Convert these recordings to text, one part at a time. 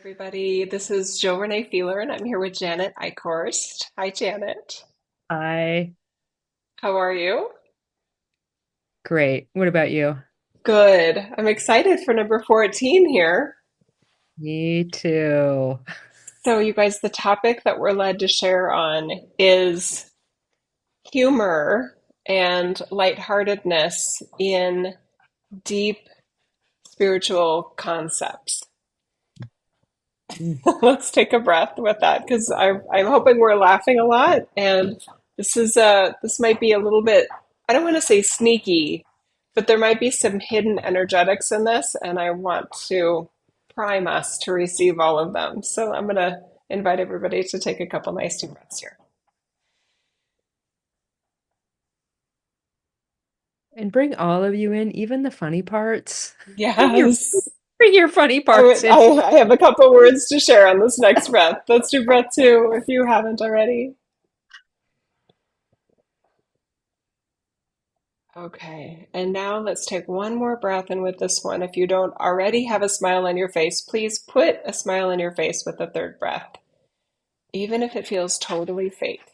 everybody. This is Renee Feeler, and I'm here with Janet Eichorst. Hi, Janet. I How are you? Great. What about you? Good. I'm excited for number 14 here. Me too. So, you guys, the topic that we're led to share on is humor and lightheartedness in deep spiritual concepts. Mm. Let's take a breath with that because I'm hoping we're laughing a lot, and this might be a little bit, I don't want to say sneaky, but there might be some hidden energetics in this, and I want to prime us to receive all of them. So I'm gonna invite everybody to take a couple nice deep breaths here. And bring all of you in, even the funny parts. Bring your Yes. bring your funny I parts would, in. I have a couple words to share on this next breath. Let's do breath two if you haven't already. Okay, and now let's take one more breath in with this one. If you don't already have a smile on your face, please put a smile on your face with the third breath, even if it feels totally fake.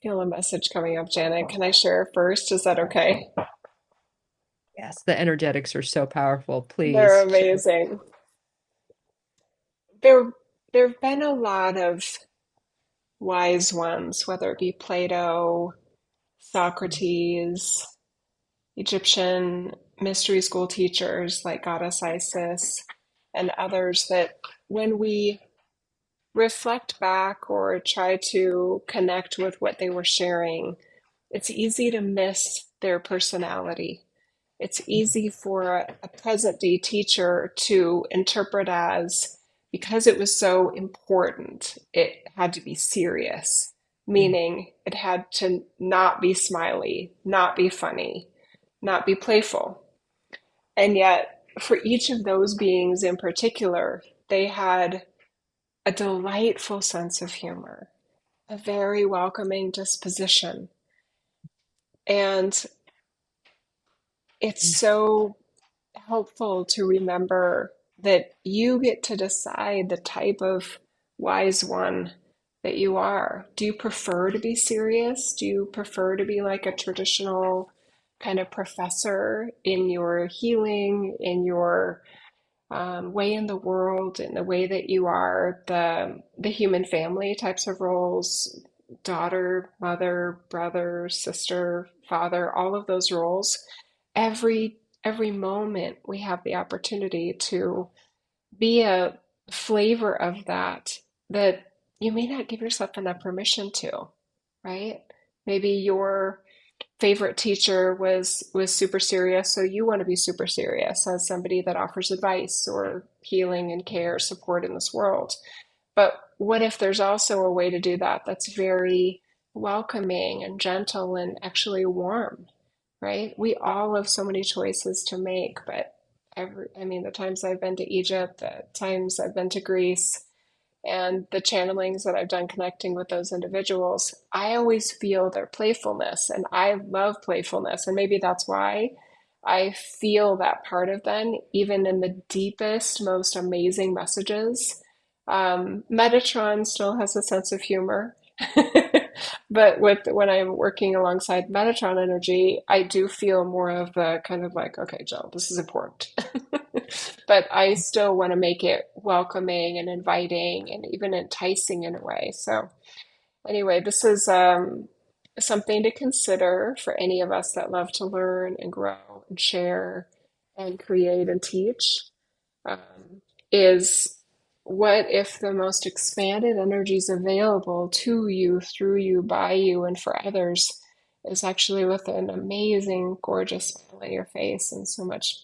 Feel a message coming up, Janet. Can I share first? Is that okay? Yes, the energetics are so powerful. They're Please share. amazing. There, there have been a lot of wise ones, whether it be Plato, Socrates, Egyptian mystery school teachers like Goddess Isis, and others that when we reflect back or try to connect with what they were sharing, it's easy to miss their personality. It's easy for a present day teacher to interpret as because it was so important, it had to be serious, meaning it had to not be smiley, not be funny, not be playful. And yet, for each of those beings in particular, they had a delightful sense of humor, a very welcoming disposition. And it's so helpful to remember that you get to decide the type of wise one that you are. Do you prefer to be serious? Do you prefer to be like a traditional kind of professor in your healing, in your way in the world, in the way that you are, the human family types of roles, daughter, mother, brother, sister, father, all of those roles. Every moment we have the opportunity to be a flavor of that that you may not give yourself enough permission to, right? Maybe your favorite teacher was super serious, so you want to be super serious as somebody that offers advice or healing and care support in this world. But what if there's also a way to do that that's very welcoming and gentle and actually warm, right? We all have so many choices to make, but I mean, the times I've been to Egypt, the times I've been to Greece, and the channelings that I've done connecting with those individuals, I always feel their playfulness, and I love playfulness. And maybe that's why I feel that part of them, even in the deepest, most amazing messages. Metatron still has a sense of humor. But when I'm working alongside Metatron energy, I do feel more of the kind of like, okay, Jill, this is important. But I still want to make it welcoming and inviting and even enticing in a way. So, anyway, this is something to consider for any of us that love to learn and grow and share and create and teach. Is what if the most expanded energies available to you, through you, by you, and for others is actually with an amazing, gorgeous smile on your face and so much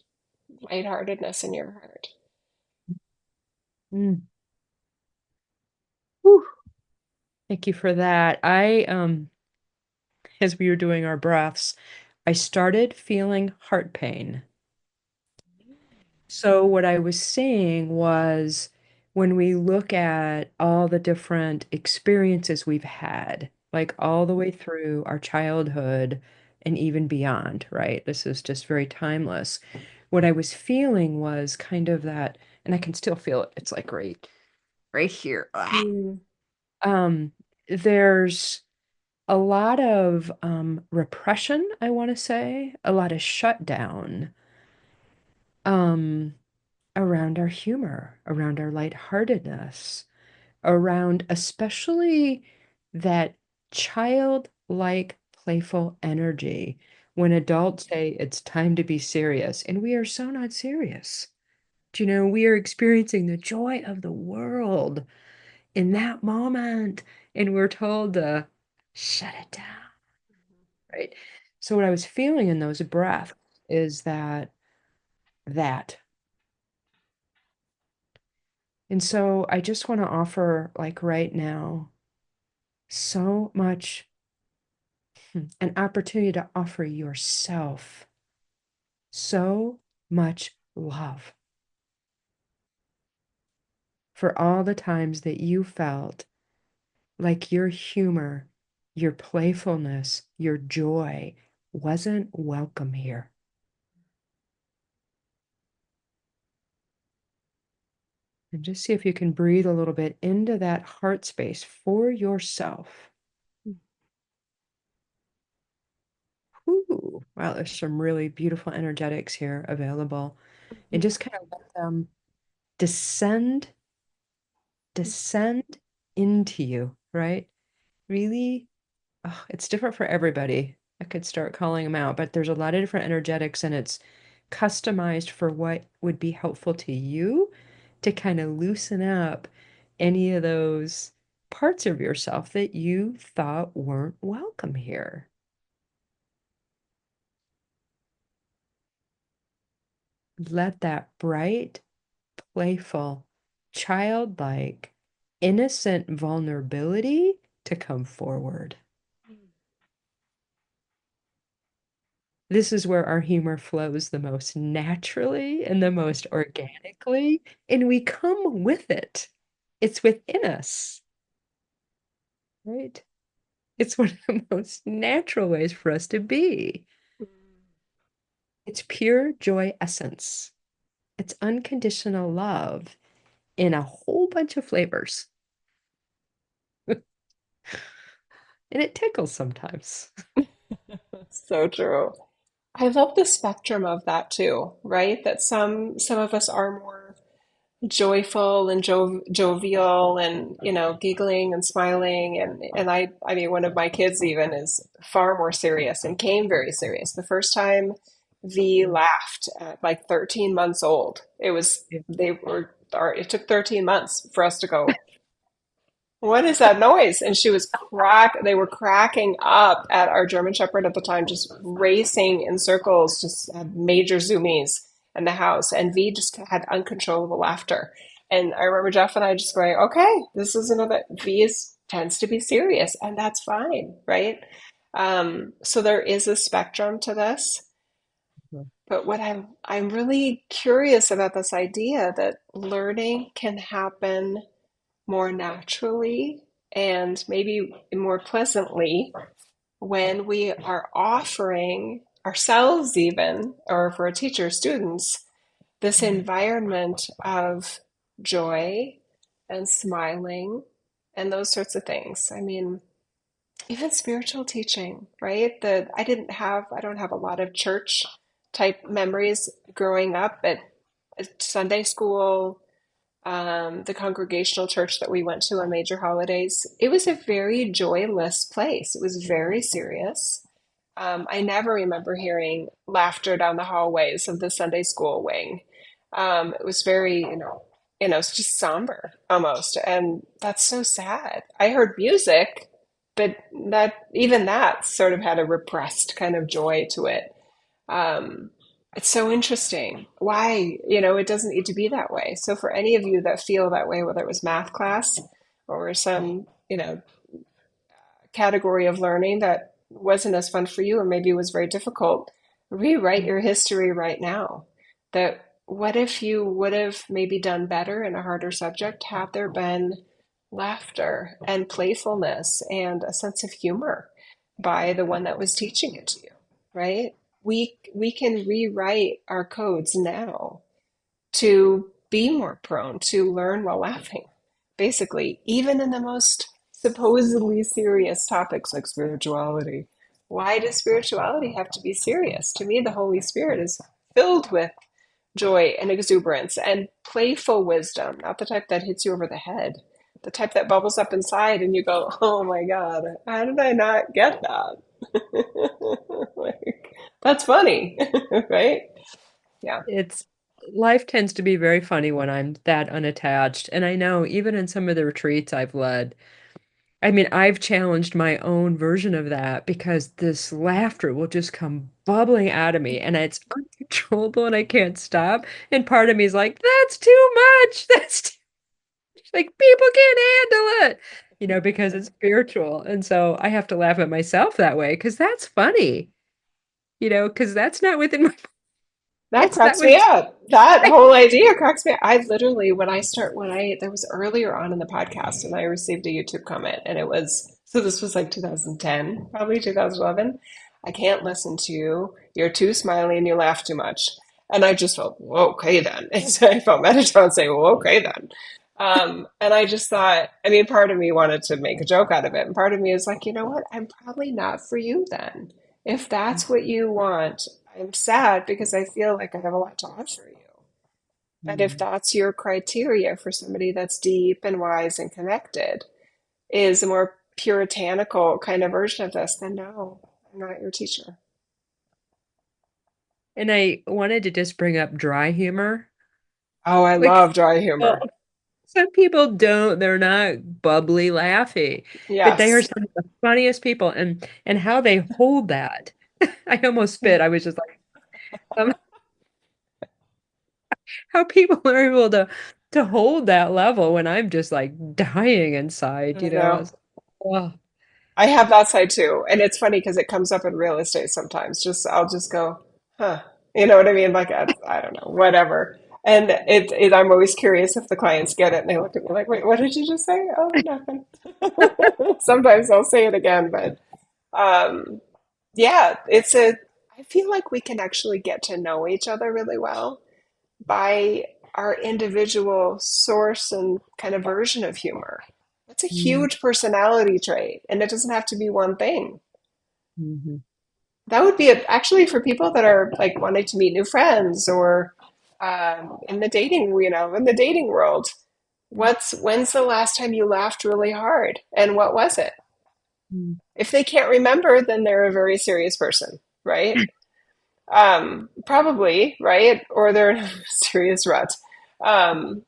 lightheartedness in your heart. Mm. Whew. Thank you for that. As we were doing our breaths, I started feeling heart pain. So what I was saying was when we look at all the different experiences we've had, like all the way through our childhood and even beyond, right? This is just very timeless. What I was feeling was kind of that, and I can still feel it. It's like right here. Ah. Mm. Um, there's a lot of repression, I want to say, a lot of shutdown um, around our humor, around our lightheartedness, around especially that childlike, playful energy when adults say it's time to be serious, and we are so not serious. Do you know, we are experiencing the joy of the world in that moment, and we're told to shut it down, right? So what I was feeling in those breaths is that. And so I just want to offer, like right now, so much an opportunity to offer yourself so much love for all the times that you felt like your humor, your playfulness, your joy wasn't welcome here. And just see if you can breathe a little bit into that heart space for yourself. Ooh, wow, there's some really beautiful energetics here available. And just kind of let them descend, descend into you, right? Really, oh, it's different for everybody. I could start calling them out, but there's a lot of different energetics and it's customized for what would be helpful to you to kind of loosen up any of those parts of yourself that you thought weren't welcome here. Let that bright, playful, childlike, innocent vulnerability to come forward. This is where our humor flows the most naturally and the most organically, and we come with it. It's within us, right? It's one of the most natural ways for us to be. It's pure joy essence. It's unconditional love in a whole bunch of flavors. And it tickles sometimes. So true. I love the spectrum of that too, right? That some of us are more joyful and jovial and giggling and smiling and I mean one of my kids even is far more serious and came very serious. The first time V laughed at like 13 months old. It took 13 months for us to go, what is that noise? And they were cracking up at our German Shepherd at the time, just racing in circles, just had major zoomies in the house. And V just had uncontrollable laughter. And I remember Jeff and I just going, okay, this is another, tends to be serious, and that's fine, right? So there is a spectrum to this. But what I'm really curious about this idea that learning can happen more naturally and maybe more pleasantly when we are offering ourselves, even, or for a teacher, students, this environment of joy and smiling and those sorts of things. I mean, even spiritual teaching, right? I don't have a lot of church type memories growing up at Sunday school, the congregational church that we went to on major holidays. It was a very joyless place. It was very serious. I never remember hearing laughter down the hallways of the Sunday school wing. It was very, it's just somber almost, and that's so sad. I heard music, but that sort of had a repressed kind of joy to it. Um, it's so interesting why, it doesn't need to be that way. So for any of you that feel that way, whether it was math class or some, category of learning that wasn't as fun for you, or maybe it was very difficult, rewrite your history right now. That what if you would have maybe done better in a harder subject had there been laughter and playfulness and a sense of humor by the one that was teaching it to you, right? We can rewrite our codes now to be more prone to learn while laughing. Basically, even in the most supposedly serious topics like spirituality. Why does spirituality have to be serious? To me, the Holy Spirit is filled with joy and exuberance and playful wisdom, not the type that hits you over the head, the type that bubbles up inside and you go, oh my God, how did I not get that? Like, that's funny, right? Yeah. It's life tends to be very funny when I'm that unattached. And I know even in some of the retreats I've led, I mean, I've challenged my own version of that because this laughter will just come bubbling out of me and it's uncontrollable and I can't stop. And part of me is like, that's too much. That's too much. Like people can't handle it, because it's spiritual. And so I have to laugh at myself that way because that's funny, because that's not within my, That it's not cracks me within up. That my, whole idea cracks me up. I literally, that was earlier on in the podcast, and I received a YouTube comment, and it was, so this was like 2010, probably 2011. I can't listen to you. You're too smiley and you laugh too much. And I just felt, well, okay then. And so I felt Metatron say, well, okay then. And I just thought, I mean, part of me wanted to make a joke out of it. And part of me is like, you know what? I'm probably not for you then. If that's what you want, I'm sad because I feel like I have a lot to offer you. But if Mm. that's your criteria for somebody that's deep and wise and connected, is a more puritanical kind of version of this, then no, I'm not your teacher. And I wanted to just bring up dry humor. Oh, I Like, love dry well, humor. some people don't, they're not bubbly laughy, but they are Yes. some of the funniest people and how they hold that. I almost spit. I was just like, um, how people are able to hold that level when I'm just like dying inside, I know. It's like, oh, I have that side too. And it's funny because it comes up in real estate sometimes. I'll just go, huh. You know what I mean? Like, I don't know, whatever. And I'm always curious if the clients get it and they look at me like, wait, what did you just say? Oh, nothing. Sometimes I'll say it again, but um, yeah, I feel like we can actually get to know each other really well by our individual source and kind of version of humor. That's a mm, huge personality trait, and it doesn't have to be one thing. mhm, That would be actually for people that are like wanting to meet new friends or in the in the dating world. When's the last time you laughed really hard, and what was it? mm, If they can't remember, then they're a very serious person, right? Probably, right? Or they're in a serious rut. Um,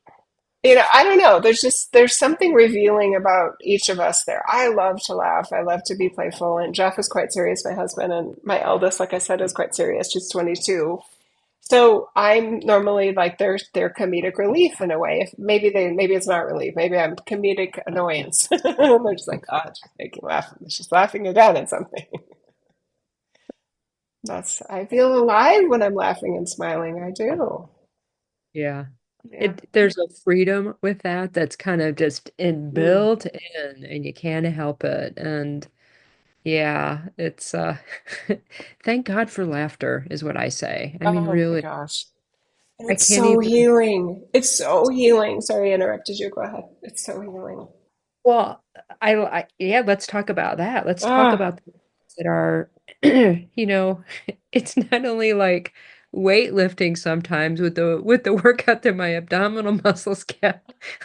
I don't know. There's something revealing about each of us there. I love to laugh. I love to be playful. And Jeff is quite serious, my husband, and my eldest, like I said, is quite serious. She's 22. So I'm normally like their comedic relief in a way. If maybe it's not relief. Maybe I'm comedic annoyance. They're just like, oh, just making laugh. She's laughing again at something. I feel alive when I'm laughing and smiling. I do. yeah. Yeah. There's a freedom with that that's kind of just Mm. inbuilt in, and you can't help it. And yeah, it's thank God for laughter is what I say. I mean, Oh my really, gosh. And I it's can't so even. healing. It's so healing. Sorry, I interrupted you. Go ahead. It's so healing. Well, yeah, let's talk about that. Let's talk Ah, about the things that are, you know, it's not only like weightlifting sometimes with the workout that my abdominal muscles get.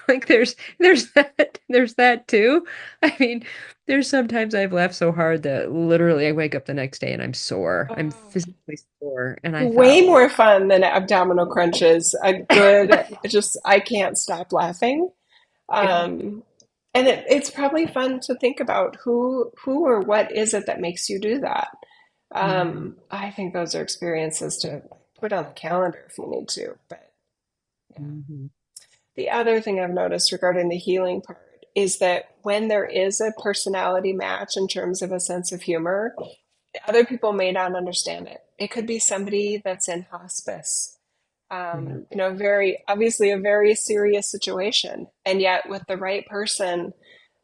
Like there's that too. I mean, there's sometimes I've laughed so hard that literally I wake up the next day and I'm sore. I'm oh. physically sore. And I Way thought, more fun than abdominal crunches. I can't stop laughing. yeah. Um, and it's probably fun to think about who or what is it that makes you do that. Mhm. I think those are experiences to put on the calendar if you need to. But yeah. Mhm. The other thing I've noticed regarding the healing part is that when there is a personality match in terms of a sense of humor, other people may not understand it. It could be somebody that's in hospice Yeah. very obviously a very serious situation. And yet with the right person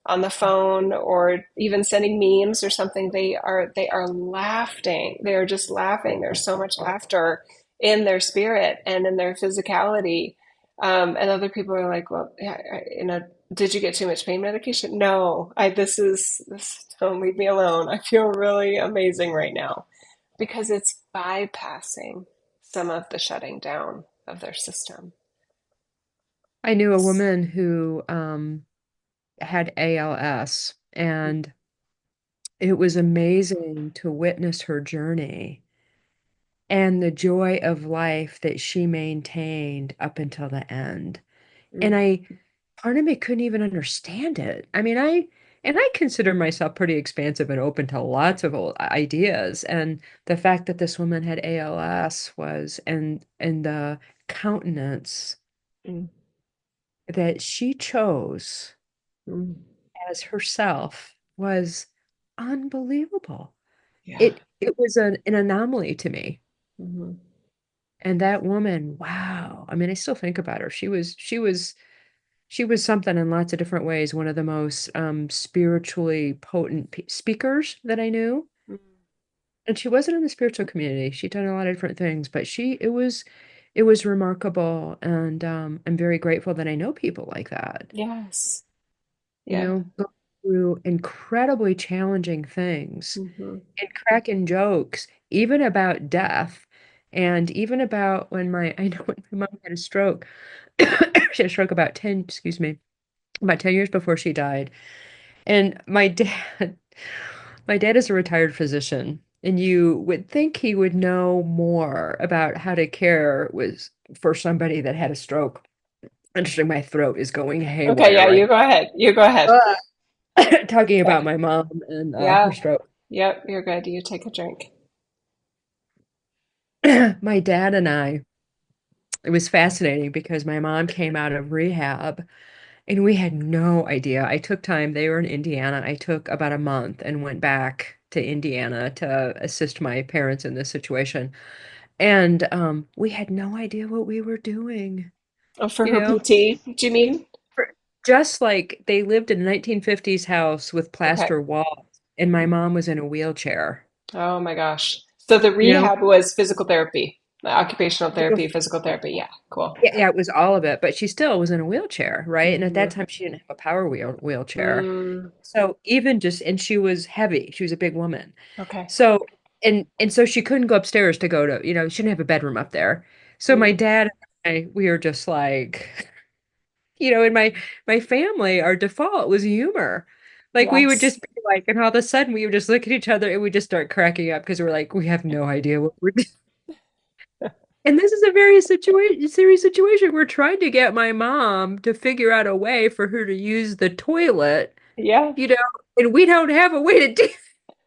on the phone or even sending memes or something, they are laughing. They are just laughing. There's so much laughter in their spirit and in their physicality. And other people are like, well, yeah, did you get too much pain medication? No, this, don't leave me alone. I feel really amazing right now because it's bypassing some of the shutting down of their system. I knew a woman who had ALS, and it was amazing to witness her journey and the joy of life that she maintained up until the end. And Mm, part of me couldn't even understand it. I mean, I consider myself pretty expansive and open to lots of ideas. And the fact that this woman had ALS was, and the countenance mm, that she chose mm. as herself was unbelievable. Yeah. It was an anomaly to me. Mhm. And that woman, wow. I mean, I still think about her. She was something in lots of different ways. One of the most spiritually potent speakers that I knew. Mm. And she wasn't in the spiritual community. She'd done a lot of different things, but it was remarkable. And I'm very grateful that I know people like that, Yes. you Yeah. know, go through incredibly challenging things Hmm. and cracking jokes, even about death. And even about when I know when my mom had a stroke, she had a stroke about 10, excuse me, about 10 years before she died. And my dad is a retired physician, and you would think he would know more about how to care with for somebody that had a stroke. Interesting, my throat is going Okay, haywire yeah, right you go ahead. You go ahead. now. Talking about Okay. my mom and her Yeah. stroke. Yep, you're good. You take a drink. My dad and I, it was fascinating because my mom came out of rehab and we had no idea. I took time, they were in Indiana. I took about a month and went back to Indiana to assist my parents in this situation. And we had no idea what we were doing, Oh, for you her know? PT, do you mean? Just like they lived in a 1950s house with Okay. plaster walls, and my mom was in a wheelchair, Oh my gosh. So the you know? rehab was physical therapy, occupational Like, therapy, physical therapy. Yeah, cool. yeah, yeah, it was all of it, but she still was in a wheelchair, right? And at that Hmm. time, she didn't have a wheelchair. Mm, So even just, and she was heavy. She was a big woman. okay. So, and so she couldn't go upstairs to go to, she didn't have a bedroom up there. So my Mm, dad and I, we were just like, in my family, our default was humor. Like we would yes. just be like, and all of a sudden we would just look at each other and we just start cracking up because we're like, we have no idea what we're doing. And this is a very serious situation. We're trying to get my mom to figure out a way for her to use the toilet, Yeah. you know, and we don't have a way to do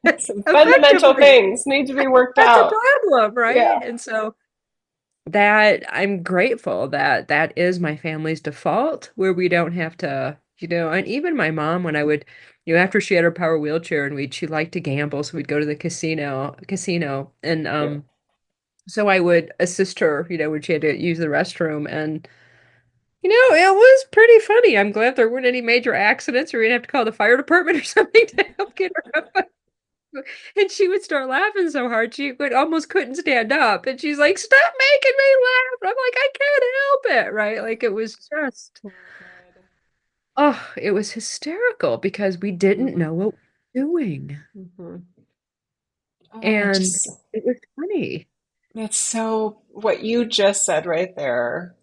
it Some fundamental effectively. things need to be worked That's a out. problem, right? Yeah. And so that I'm grateful that that is my family's default, where we don't have to, and even my mom, when I would, after she had her power wheelchair and she liked to gamble, so we'd go to the casino, and Yeah. so I would assist her, when she had to use the restroom. And, it was pretty funny. I'm glad there weren't any major accidents or we didn't have to call the fire department or something to help get her up. And she would start laughing so hard she would almost couldn't stand up. And she's like, "Stop making me laugh." And I'm like, "I can't help it," right? Like it was just, Oh, good. oh, it was hysterical because we didn't Mm, know what we were doing. hmm. Oh, And just it was funny. that's so what you just said right there.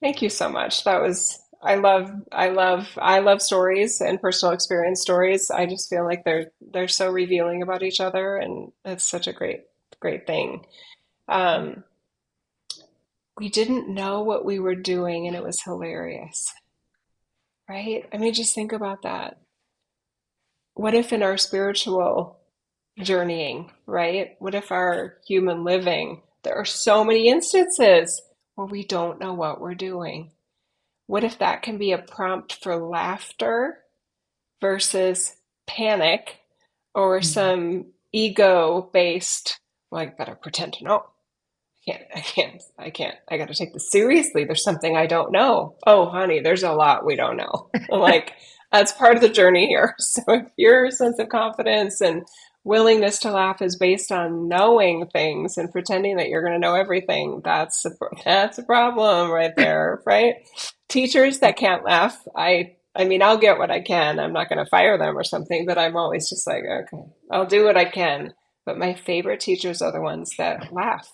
Thank you so much. I love stories and personal experience stories. I just feel like they're so revealing about each other, and it's such a great thing. Um, we didn't know what we were doing, and it was hilarious, right? I mean, just think about that. What if in our spiritual journeying, right? What if our human living, there are so many instances where we don't know what we're doing? What if that can be a prompt for laughter versus panic or Mhm. some ego based, well, I better pretend to know. I got to take this seriously. There's something I don't know. Oh, honey, there's a lot we don't know. Like, that's part of the journey here. So if your sense of confidence and willingness to laugh is based on knowing things and pretending that you're going to know everything, that's a problem right there, right? Teachers that can't laugh, I mean, I'll get what I can. I'm not going to fire them or something, but I'm always just like, okay, I'll do what I can. But my favorite teachers are the ones that laugh,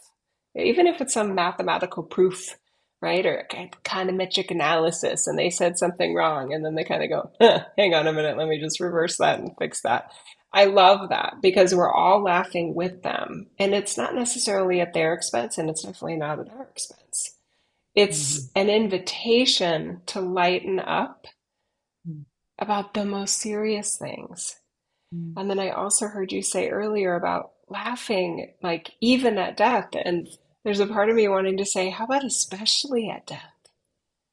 even if it's some mathematical proof, right? Or econometric analysis, and they said something wrong, and then they kind of go, huh, hang on a minute, let me just reverse that and fix that. I love that because we're all laughing with them. And it's not necessarily at their expense, and it's definitely not at our expense. It's Mhm. an invitation to lighten up Mhm. about the most serious things. Mhm. And then I also heard you say earlier about laughing, like even at death. And there's a part of me wanting to say, how about especially at death?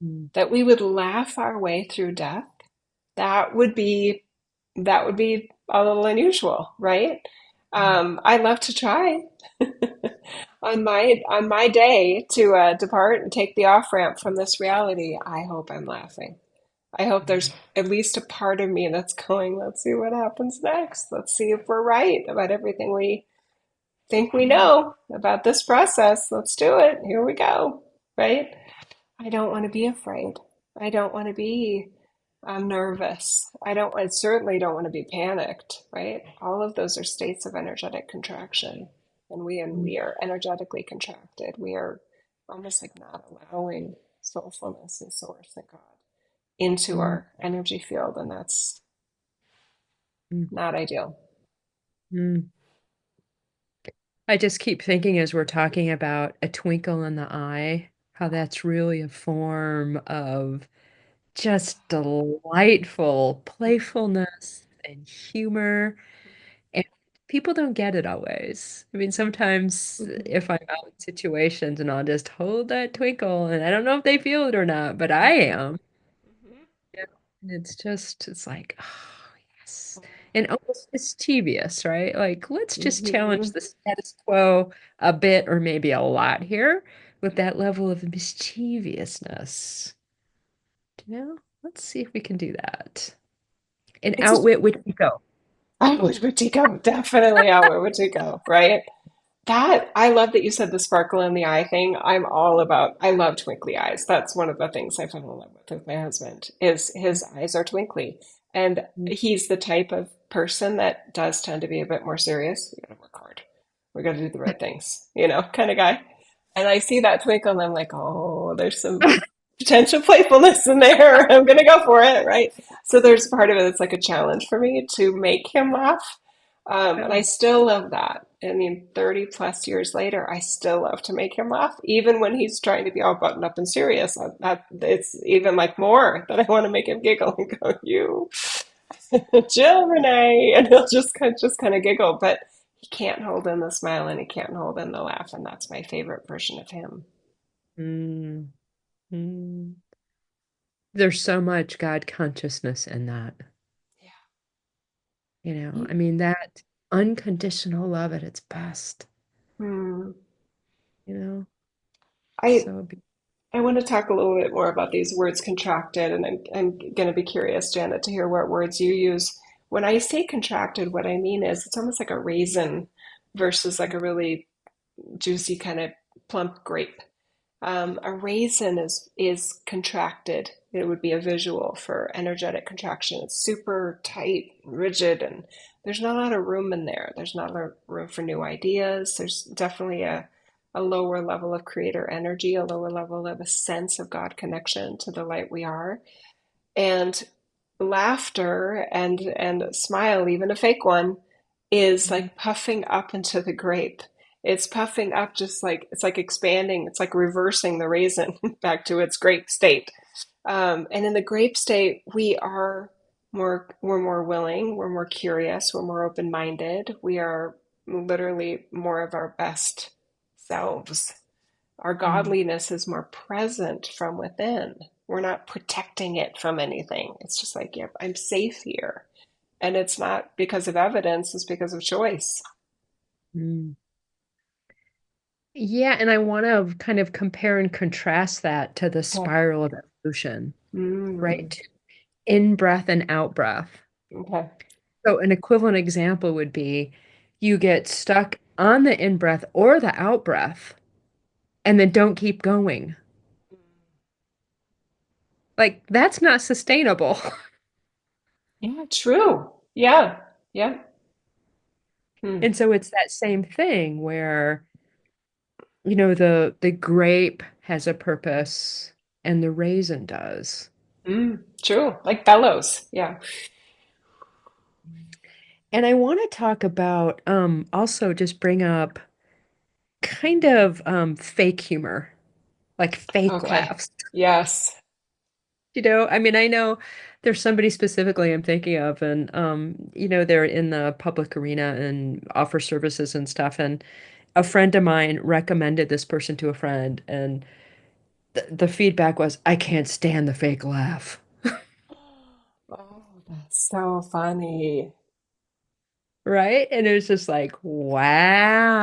Mhm. That we would laugh our way through death. That would be that would be a little unusual, right? I love to try on my day to depart and take the off ramp from this reality. I hope I'm laughing. I hope there's Mhm. at least a part of me that's going, let's see what happens next. Let's see if we're right about everything we think we Mhm. know about this process. Let's do it. Here we go. Right? I don't want to be afraid. I don't want to be nervous. I certainly don't want to be panicked, right? All of those are states of energetic contraction. And we are energetically contracted. We are almost like not allowing soulfulness and source and God into Mhm. our energy field, and that's Mhm. not ideal. Mhm. I just keep thinking as we're talking about a twinkle in the eye, how that's really a form of just delightful playfulness and humor. And people don't get it always. I mean, sometimes Mhm. if I'm out in situations and I'll just hold that twinkle, and I don't know if they feel it or not, but I am. Yeah. And it's just, it's like, oh, yes. And almost mischievous, right? Like, let's just challenge Mhm. the status quo a bit or maybe a lot here with that level of mischievousness. You know, let's see if we can do that and It's just outwit which we go. outward Watiko, definitely outward Watiko, right? That I love that you said the sparkle in the eye thing. I'm all about. I love twinkly eyes. That's one of the things I fell in love with my husband. Is his eyes are twinkly, and he's the type of person that does tend to be a bit more serious. We got to work hard. We got to do the right things, kind of guy. And I see that twinkle, and I'm like, oh, there's some potential playfulness in there. I'm gonna go for it, right? So there's part of it that's like a challenge for me to make him laugh, and I Oh. still love that. I mean, 30 plus years later, I still love to make him laugh, even when he's trying to be all buttoned up and serious. It's even like more that I want to make him giggle and go, "You, Jill, Renee," and he'll just kind of giggle, but he can't hold in the smile and he can't hold in the laugh, and that's my favorite version of him. Mm, mm. There's so much God consciousness in that. Yeah. I mean, that unconditional love at its best, Hmm. you know, I so be I want to talk a little bit more about these words contracted, and I'm going to be curious, Janet, to hear what words you use. When I say contracted, what I mean is it's almost like a raisin versus like a really juicy kind of plump grape. A raisin is contracted. It would be a visual for energetic contraction. It's super tight, rigid, and there's not a lot of room in there. There's not a lot of room for new ideas. There's definitely a lower level of creator energy, a lower level of a sense of God connection to the light we are. And laughter and a smile, even a fake one, is Mhm. like puffing up into the grape. It's puffing up just like it's like expanding. It's like reversing the raisin back to its grape state. And in the grape state, we're more willing, we're more curious, we're more open minded. We are literally more of our best selves. Our Mm, godliness is more present from within. We're not protecting it from anything. It's just like, yep, I'm safe here. And it's not because of evidence, it's because of choice. mm. Yeah, and I want to kind of compare and contrast that to the Okay. spiral of evolution, Mm, right? In breath and out breath. okay. So an equivalent example would be you get stuck on the in breath or the out breath and then don't keep going. Like that's not sustainable. Yeah, true. Yeah. Yeah. Hmm. And so it's that same thing where, the grape has a purpose and the raisin does. True. Like bellows. Yeah. And I want to talk about also just bring up kind of fake humor, like fake Okay. laughs. Yes. I mean, I know there's somebody specifically I'm thinking of, and they're in the public arena and offer services and stuff. And a friend of mine recommended this person to a friend, and the feedback was, I can't stand the fake laugh. Oh, that's so funny. Right? And it was just like, wow.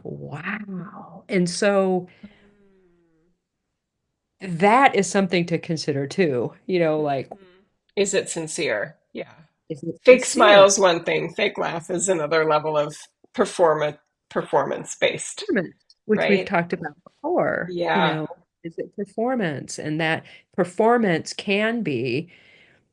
Wow. And so that is something to consider too. Like, Is it sincere? Yeah. is it Fake smile sincere? is one thing. Fake laugh is another level of performance performance based, Performance, which we've right? talked about before, Yeah. is it performance? And that performance can be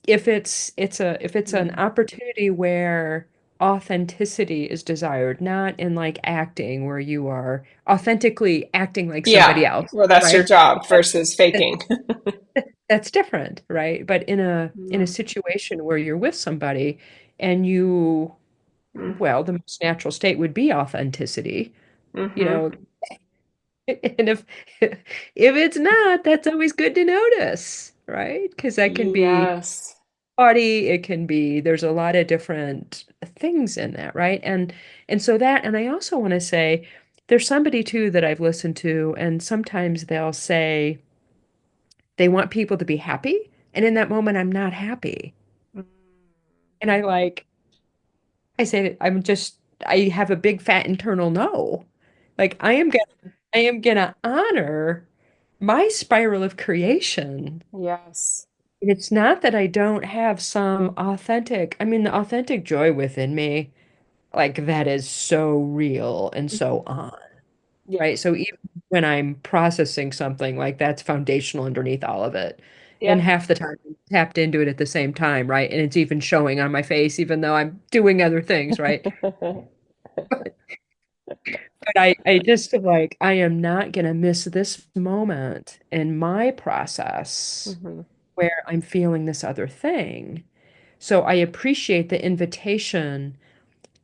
if it's an Mm. opportunity where authenticity is desired, not in like acting where you are authentically acting like somebody Yeah. else, Well, that's your right? job That, versus that, faking. that's different, right? But in a Mm. situation where you're with somebody and you, Mm. well, the most natural state would be authenticity, you Mm-hmm. know, and if it's not, that's always good to notice, right? Because that can be Yes. body, it can be, there's a lot of different things in that, right? And so that, and I also want to say there's somebody too that I've listened to, and sometimes they'll say they want people to be happy, and in that moment I'm not happy. Mm. And I say I have a big fat internal no. Like I am gonna honor my spiral of creation. Yes. It's not that I don't have some I mean, the authentic joy within me, like that is so real and so Mhm. on, Yeah. right? So even when I'm processing something, like that's foundational underneath all of it. And Yeah. half the time I'm tapped into it at the same time, right? And it's even showing on my face, even though I'm doing other things, right? But I just feel like I am not gonna miss this moment in my process Hmm. where I'm feeling this other thing. So I appreciate the invitation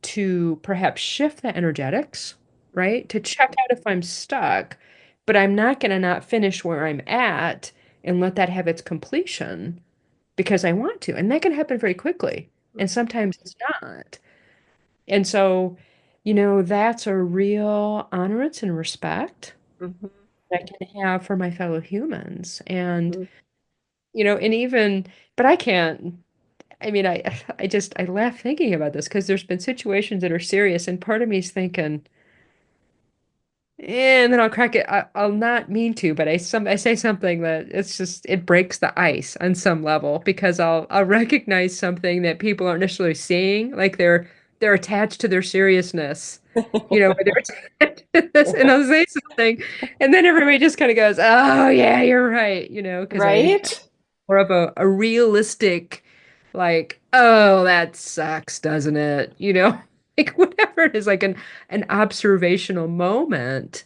to perhaps shift the energetics, right? To check out if I'm stuck, but I'm not going to not finish where I'm at and let that have its completion because I want to. And that can happen very quickly. And sometimes it's not. And so, that's a real honorance and respect Hmm. that I can have for my fellow humans. And, Hmm. and even, but I can't. I mean, I laugh thinking about this because there's been situations that are serious, and part of me is thinking, and then I'll crack it. I'll not mean to, but I say something that it breaks the ice on some level because I'll recognize something that people aren't necessarily seeing, like they're attached to their seriousness, or they're attached to this, and I'll say something, and then everybody just kind of goes, "Oh yeah, you're right," because I Right? more of a realistic, like, oh, that sucks, doesn't it? Like whatever it is, like an observational moment,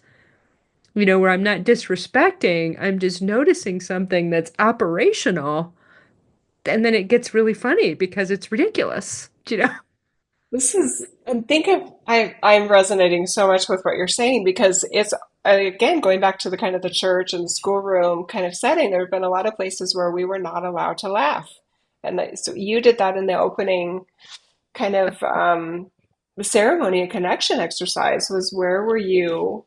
where I'm not disrespecting, I'm just noticing something that's operational, and then it gets really funny because it's ridiculous. This is, and think of, I'm resonating so much with what you're saying because it's, again, going back to the kind of the church and the schoolroom kind of setting, there have been a lot of places where we were not allowed to laugh. And so you did that in the opening kind of the ceremony and connection exercise was where were you,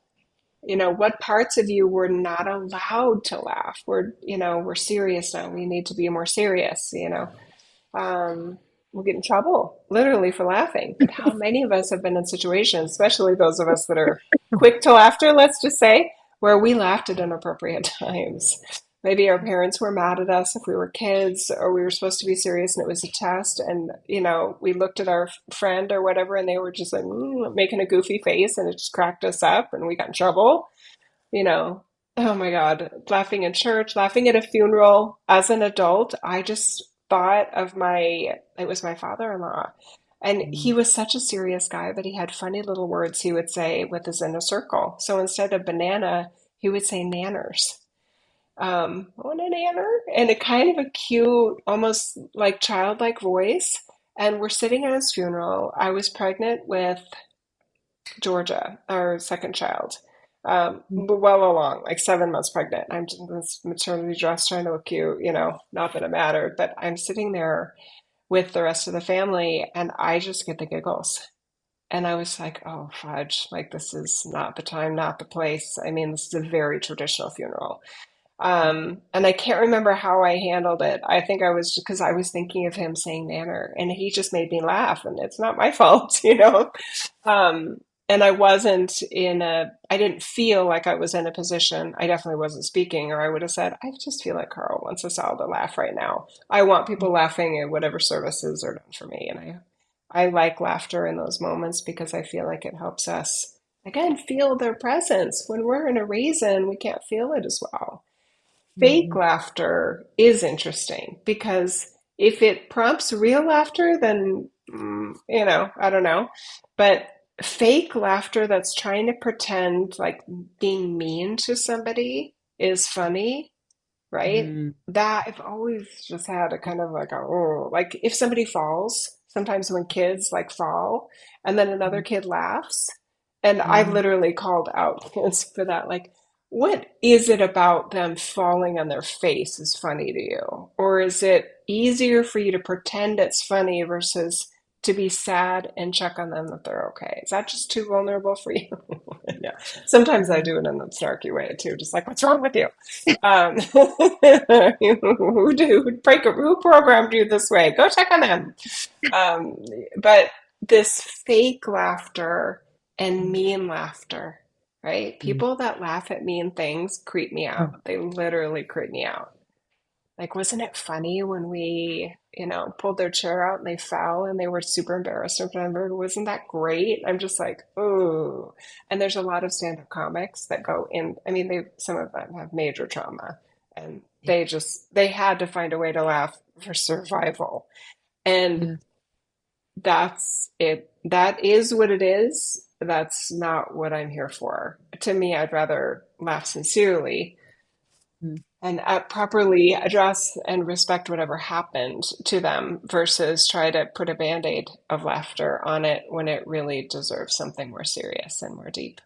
what parts of you were not allowed to laugh? We're serious now. We need to be more serious. Um, we'll get in trouble, literally, for laughing. But how many of us have been in situations, especially those of us that are quick to laughter, let's just say, where we laughed at inappropriate times? Maybe our parents were mad at us if we were kids, or we were supposed to be serious and it was a test. And, we looked at our friend or whatever and they were just like making a goofy face and it just cracked us up and we got in trouble you know, oh my God, laughing in church, laughing at a funeral as an adult. I just thought of it was my father-in-law. And he Mm. was such a serious guy, but he had funny little words he would say with his inner circle. So instead of banana, he would say nanners. Want a nanner? And a kind of a cute, almost like childlike voice. And we're sitting at his funeral. I was pregnant with Georgia, our second child. Well along, like 7 months pregnant. I'm just in this maternity dress trying to look cute, not that it mattered, but I'm sitting there with the rest of the family and I just get the giggles. And I was like, oh, fudge, like this is not the time, not the place. I mean, this is a very traditional funeral. And I can't remember how I handled it. I think I was because I was thinking of him saying nanner and he just made me laugh and it's not my fault. Um, and I didn't feel like I was in a position, I definitely wasn't speaking, or I would have said, I just feel like Carl wants us all to laugh right now. I want people laughing at whatever services are done for me. And I like laughter in those moments because I feel like it helps us, again, feel their presence. When we're in a reason, we can't feel it as well. Fake Mhm. laughter is interesting because if it prompts real laughter, then, I don't know. But fake laughter that's trying to pretend like being mean to somebody is funny, right? Mhm. That I've always just had a kind of like like if somebody falls, sometimes when kids like fall and then another Mhm. kid laughs, and I've Mhm. literally called out kids for that, like, what is it about them falling on their face is funny to you? Or is it easier for you to pretend it's funny versus to be sad and check on them that they're okay? Is that just too vulnerable for you? Yeah. Sometimes I Mhm. do it in a snarky way too, just like, what's wrong with you? Who programmed you this way? Go check on them. Um, but this fake laughter and Mhm. mean laughter, right? Mhm. People that laugh at mean things creep me Oh, out. They literally creep me out. Like, wasn't it funny when we, pulled their chair out and they fell and they were super embarrassed in front of everyone? Wasn't that great? I'm just like, oh. And there's a lot of stand-up comics that go in. I mean, some of them have major trauma and yeah. they had to find a way to laugh for survival. And Yeah. that's it. That is what it is. That's not what I'm here for. To me, I'd rather laugh sincerely Mhm. and properly address and respect whatever happened to them versus try to put a band-aid of laughter on it when it really deserves something more serious and more deep.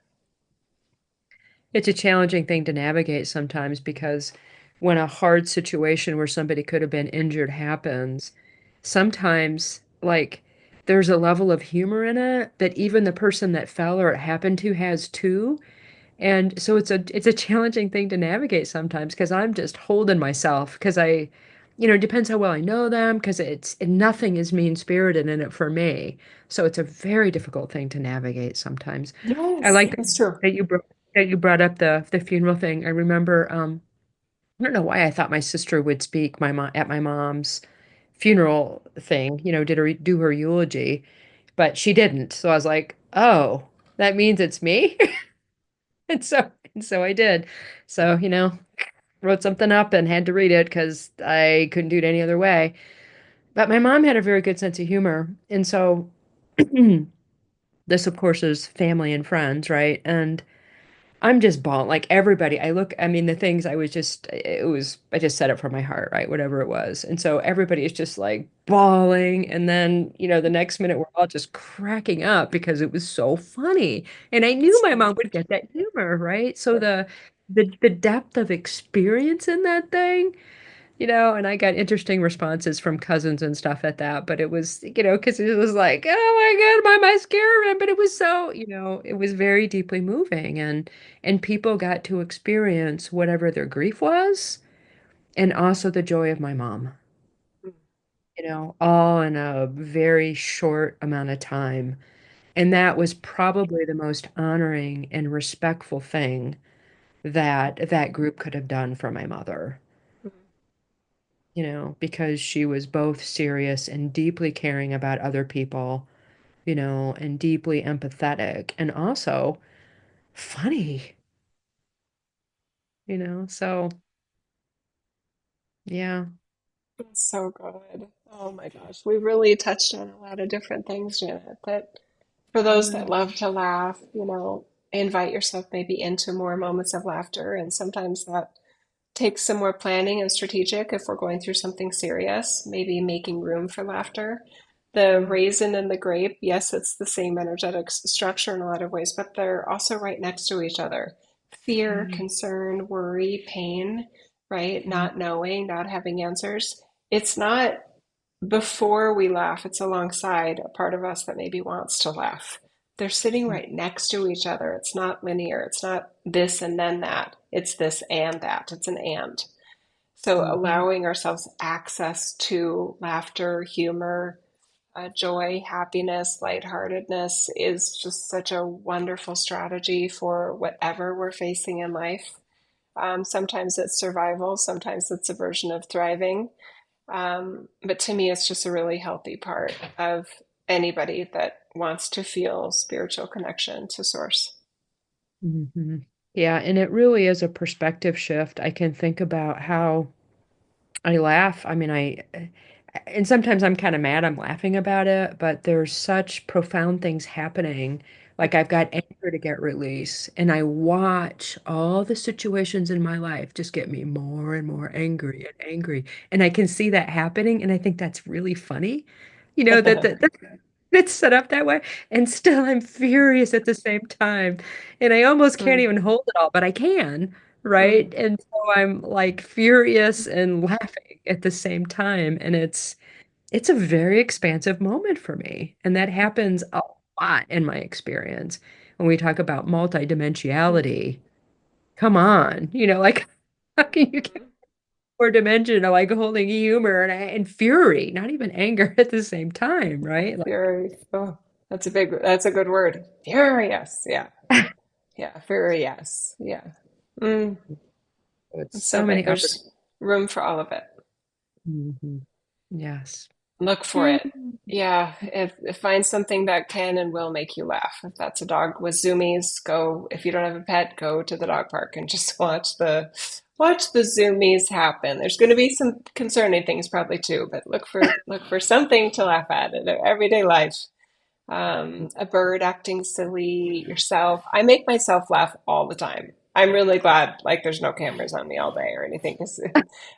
It's a challenging thing to navigate sometimes because when a hard situation where somebody could have been injured happens, sometimes like there's a level of humor in it that even the person that fell or it happened to has too. And so it's a challenging thing to navigate sometimes because I'm just holding myself because it depends how well I know them because nothing is mean-spirited in it for me. So it's a very difficult thing to navigate sometimes. I Yes, like it's true. that you brought up the funeral thing. I remember I don't know why I thought my sister would speak my mom at my mom's funeral thing, do her eulogy, but she didn't. So I was like, "Oh, that means it's me?" And so I did. So, wrote something up and had to read it because I couldn't do it any other way. But my mom had a very good sense of humor. And so this, of course, is family and friends, right? And I'm just bawling like everybody. I mean, the things I just said it from my heart, right? Whatever it was. And so everybody is just like bawling. And then, the next minute we're all just cracking up because it was so funny. And I knew It's my true. mom would get that humor, right? So the depth of experience in that thing, and I got interesting responses from cousins and stuff at that, but it was, because it was like, oh my God, my mascara, but it was so, it was very deeply moving and people got to experience whatever their grief was and also the joy of my mom. all in a very short amount of time. And that was probably the most honoring and respectful thing that that group could have done for my mother, because she was both serious and deeply caring about other people, and deeply empathetic and also funny, so yeah. That's so good. Oh my gosh. We really touched on a lot of different things, Janet, that for those Yeah. that love to laugh, invite yourself maybe into more moments of laughter. And sometimes that takes some more planning and strategic if we're going through something serious, maybe making room for laughter. The raisin and the grape, yes, it's the same energetic structure in a lot of ways, but they're also right next to each other. Fear, Mm, concern, worry, pain, right? Not knowing, not having answers. It's not before we laugh, it's alongside a part of us that maybe wants to laugh. They're sitting mm, right next to each other. It's not linear. It's not this and then that. It's this and that. It's an and. So mhm, allowing ourselves access to laughter, humor, joy, happiness, lightheartedness is just such a wonderful strategy for whatever we're facing in life. Sometimes it's survival, sometimes it's a version of thriving. But to me, it's just a really healthy part of anybody that wants to feel spiritual connection to source. mhm. Yeah, and it really is a perspective shift. I can think about how I laugh. I mean, and sometimes I'm kind of mad I'm laughing about it, but there's such profound things happening. Like I've got anger to get release, and I watch all the situations in my life just get me more and more angry and angry. And I can see that happening, and I think that's really funny. That it's set up that way, and still I'm furious at the same time. And I almost can't Mm, even hold it all, but I can, right? mm, And so I'm like furious and laughing at the same time. And it's a very expansive moment for me. And that happens a lot in my experience. When we talk about multidimensionality, come on, like how can you get mm. more dimension of like holding humor and fury, not even anger at the same time, right? Fury. Oh, that's a good word. Furious. Yeah. Yeah. Furious. Yeah. Mm, It's it's so so big. many upper. There's room for all of it. Mhm. Yes. Look for it. Mhm. Yeah, if find something that can and will make you laugh. If that's a dog with zoomies, go. If you don't have a pet, go to the dog park and just watch the zoomies happen. There's going to be some concerning things probably too, but look for something to laugh at in everyday life. A bird acting silly, yourself. I make myself laugh all the time. I'm really glad like there's no cameras on me all day or anything. 'Cause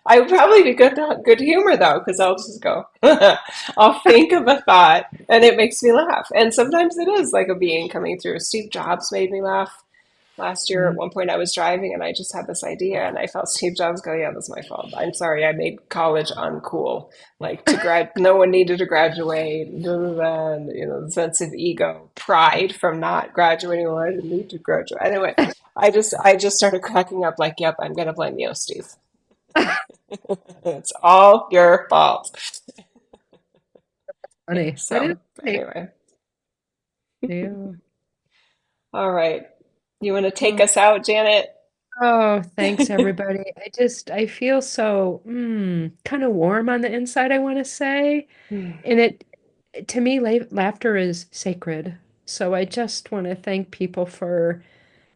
I would probably be good humor though, because I'll just go. I'll think of a thought and it makes me laugh. And sometimes it is like a being coming through. Steve Jobs made me laugh. Last year, at Mhm. one point, I was driving and I just had this idea, and I felt Steve Jobs go, "Yeah, that's my fault. I'm sorry. I made college uncool. Like no one needed to graduate. Blah, blah, blah, and, the sense of ego, pride from not graduating. Well, I didn't need to graduate anyway. I just started cracking up. Like, yep, I'm gonna blame you, Steve. It's all your fault. Yeah. Funny. That is So funny. anyway, Yeah. all right. You want to take Oh, us out, Janet? oh, thanks everybody. I feel so kind of warm on the inside, I want to say. And to me, laughter is sacred. So I just want to thank people for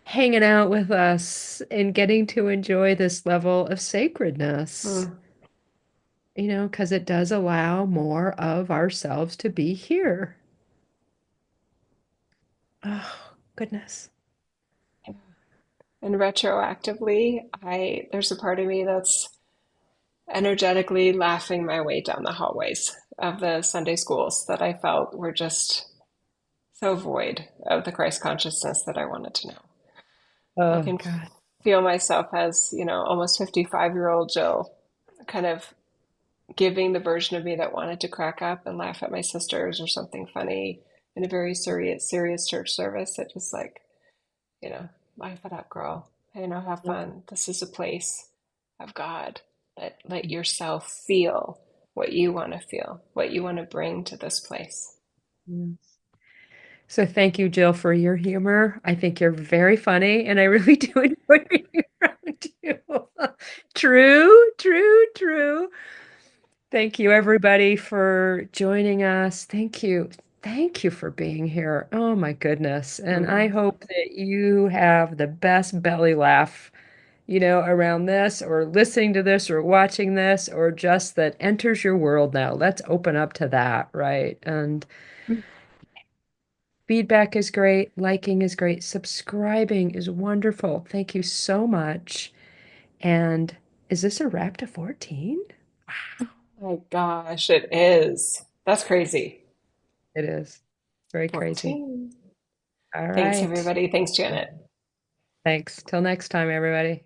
hanging out with us and getting to enjoy this level of sacredness, Hmm. because it does allow more of ourselves to be here. Oh, goodness. And retroactively, there's a part of me that's energetically laughing my way down the hallways of the Sunday schools that I felt were just so void of the Christ consciousness that I wanted to know. I Oh, can God. feel myself as, almost 55-year-old Jill kind of giving the version of me that wanted to crack up and laugh at my sisters or something funny in a very serious church service that just like, laugh it up, girl. Have fun. This is a place of God. Let yourself feel. what you want to feel, what you want to bring to this place. Yes. So thank you, Jill, for your humor. I think you're very funny, and I really do enjoy being around you. True, true, true. Thank you, everybody, for joining us. Thank you. Thank you for being here. Oh, my goodness. And I Mm. hope that you have the best belly laugh, around this, or listening to this, or watching this, or just that enters your world now. Let's open up to that, right? And feedback is great. Liking is great. Subscribing is wonderful. Thank you so much. And is this a wrap to 14? My gosh, it is. That's crazy. It is. Very crazy. 14. All Thanks, right. everybody. Thanks, Janet. Thanks. Till next time, everybody.